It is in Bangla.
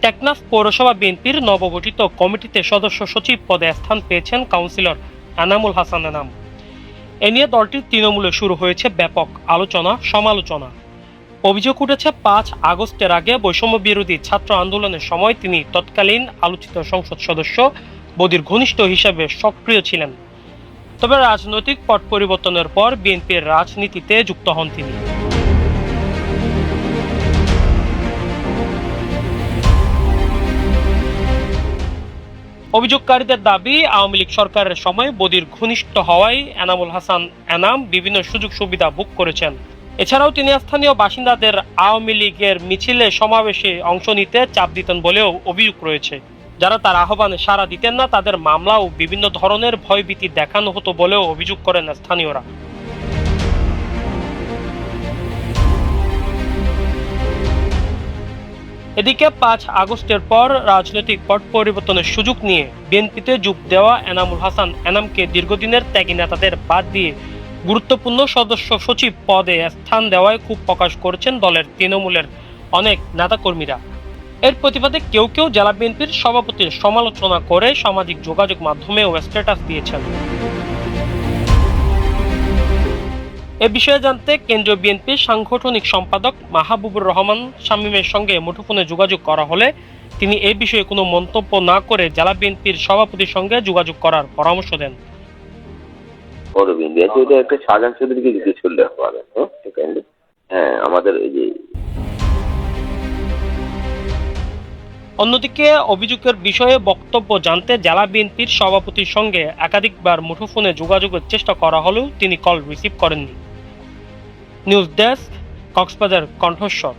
টেকনাফ পৌরসভা বিএনপির নবগঠিত কমিটিতে সদস্য সচিব পদে স্থান পেয়েছেন কাউন্সিলর এনামুল হাসান এনাম। এ নিয়ে দলটির তৃণমূলে শুরু হয়েছে ব্যাপক আলোচনা সমালোচনা। অভিযোগ উঠেছে 5 আগস্টের আগে বৈষম্য বিরোধী ছাত্র আন্দোলনের সময় তিনি তৎকালীন আলোচিত সংসদ সদস্য বদির ঘনিষ্ঠ হিসেবে সক্রিয় ছিলেন। তবে রাজনৈতিক পট পরিবর্তনের পর বিএনপির রাজনীতিতে যুক্ত হন তিনি। অভিযোগকারীদের দাবি, আওয়ামী লীগ সরকারের সময় বদির ঘনিষ্ঠ হওয়ায় এনামুল হাসান এনাম বিভিন্ন সুযোগ সুবিধা ভোগ করেছেন। এছাড়াও তিনি স্থানীয় বাসিন্দাদের আওয়ামী লীগের মিছিলে সমাবেশে অংশ নিতে চাপ দিতেন বলেও অভিযোগ রয়েছে। যারা তার আহ্বানে সাড়া দিতেন না তাদের মামলা ও বিভিন্ন ধরনের ভয়ভীতি দেখানো হতো বলেও অভিযোগ করেন স্থানীয়রা। এদিকে 5 আগস্টের পর রাজনৈতিক পট পরিবর্তনের সুযোগ নিয়ে বিএনপিতে যোগ দেওয়া এনামুল হাসান এনামকে দীর্ঘদিনের ত্যাগী নেতাদের বাদ দিয়ে গুরুত্বপূর্ণ সদস্য সচিব পদে স্থান দেওয়ায় ক্ষোভ প্রকাশ করেছেন দলের তৃণমূলের অনেক নেতাকর্মীরা। এর প্রতিবাদে কেউ কেউ জেলা বিএনপির সভাপতির সমালোচনা করে সামাজিক যোগাযোগ মাধ্যমেও স্ট্যাটাস দিয়েছেন। এ বিষয়ে জানতে কেন্দ্রীয় বিএনপির সাংগঠনিক সম্পাদক মাহবুবুর রহমান শামীমের সঙ্গে মুঠোফোনে যোগাযোগ করা হলে তিনি এ বিষয়ে কোনো মন্তব্য না করে জেলা বিএনপির সভাপতির সঙ্গে যোগাযোগ করার পরামর্শ দেন। অন্যদিকে অভিযোগের বিষয়ে বক্তব্য জানতে জেলা বিএনপির সভাপতির সঙ্গে একাধিকবার মুঠোফোনে যোগাযোগের চেষ্টা করা হলেও তিনি কল রিসিভ করেননি। নিউজ ডেস্ক, কক্সবাজার কণ্ঠস্বর।